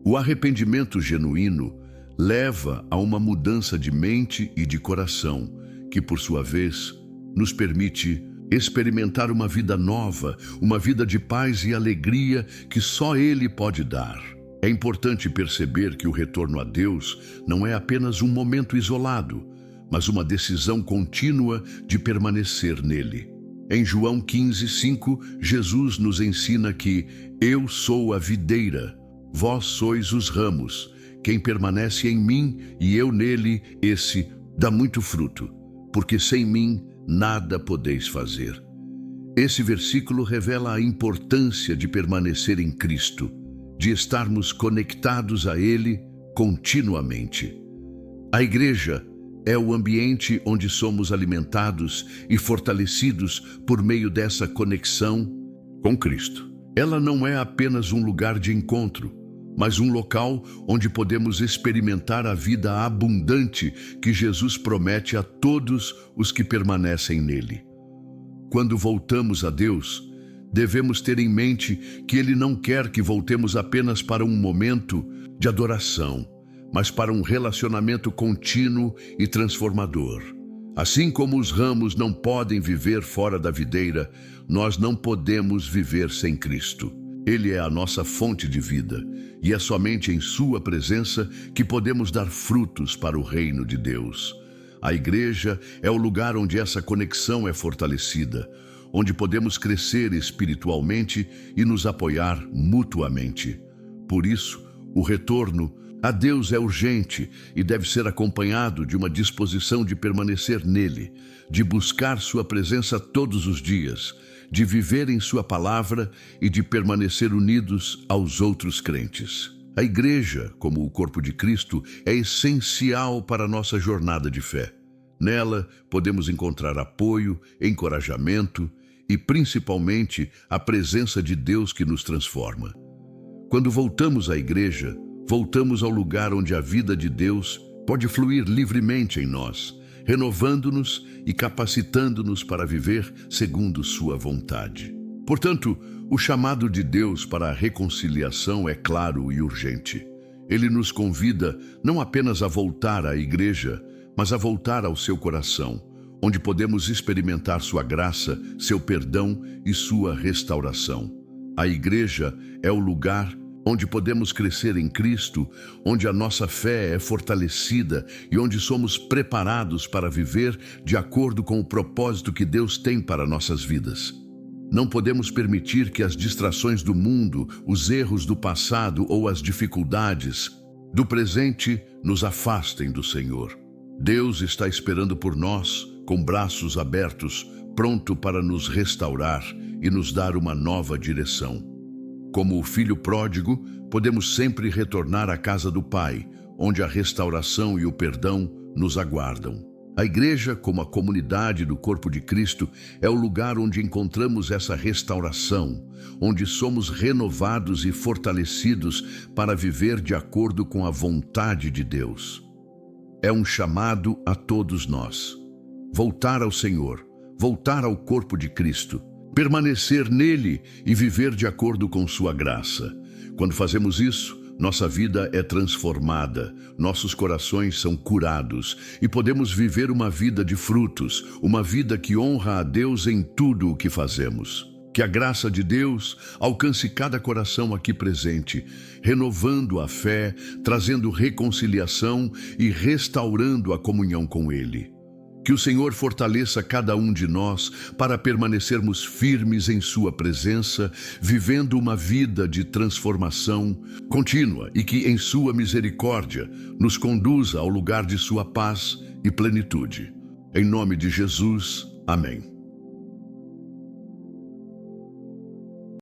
O arrependimento genuíno leva a uma mudança de mente e de coração, que por sua vez nos permite experimentar uma vida nova, uma vida de paz e alegria que só Ele pode dar. É importante perceber que o retorno a Deus não é apenas um momento isolado, mas uma decisão contínua de permanecer nele. Em João 15:5, Jesus nos ensina que eu sou a videira, vós sois os ramos. Quem permanece em mim e eu nele, esse dá muito fruto, porque sem mim nada podeis fazer. Esse versículo revela a importância de permanecer em Cristo, de estarmos conectados a Ele continuamente. A igreja é o ambiente onde somos alimentados e fortalecidos por meio dessa conexão com Cristo. Ela não é apenas um lugar de encontro, mas um local onde podemos experimentar a vida abundante que Jesus promete a todos os que permanecem nele. Quando voltamos a Deus, devemos ter em mente que Ele não quer que voltemos apenas para um momento de adoração, mas para um relacionamento contínuo e transformador. Assim como os ramos não podem viver fora da videira, nós não podemos viver sem Cristo. Ele é a nossa fonte de vida, e é somente em sua presença que podemos dar frutos para o reino de Deus. A igreja é o lugar onde essa conexão é fortalecida, onde podemos crescer espiritualmente e nos apoiar mutuamente. Por isso, o retorno a Deus é urgente e deve ser acompanhado de uma disposição de permanecer nele, de buscar sua presença todos os dias, de viver em sua palavra e de permanecer unidos aos outros crentes. A igreja, como o corpo de Cristo, é essencial para a nossa jornada de fé. Nela, podemos encontrar apoio, encorajamento e, principalmente, a presença de Deus que nos transforma. Quando voltamos à igreja, voltamos ao lugar onde a vida de Deus pode fluir livremente em nós, renovando-nos e capacitando-nos para viver segundo sua vontade. Portanto, o chamado de Deus para a reconciliação é claro e urgente. Ele nos convida não apenas a voltar à igreja, mas a voltar ao seu coração, onde podemos experimentar sua graça, seu perdão e sua restauração. A igreja é o lugar onde podemos crescer em Cristo, onde a nossa fé é fortalecida e onde somos preparados para viver de acordo com o propósito que Deus tem para nossas vidas. Não podemos permitir que as distrações do mundo, os erros do passado ou as dificuldades do presente nos afastem do Senhor. Deus está esperando por nós, com braços abertos, pronto para nos restaurar e nos dar uma nova direção. Como o filho pródigo, podemos sempre retornar à casa do Pai, onde a restauração e o perdão nos aguardam. A igreja, como a comunidade do corpo de Cristo, é o lugar onde encontramos essa restauração, onde somos renovados e fortalecidos para viver de acordo com a vontade de Deus. É um chamado a todos nós. Voltar ao Senhor, voltar ao corpo de Cristo, permanecer nele e viver de acordo com sua graça. Quando fazemos isso, nossa vida é transformada, nossos corações são curados e podemos viver uma vida de frutos, uma vida que honra a Deus em tudo o que fazemos. Que a graça de Deus alcance cada coração aqui presente, renovando a fé, trazendo reconciliação e restaurando a comunhão com Ele. Que o Senhor fortaleça cada um de nós para permanecermos firmes em sua presença, vivendo uma vida de transformação contínua e que, em sua misericórdia, nos conduza ao lugar de sua paz e plenitude. Em nome de Jesus, amém.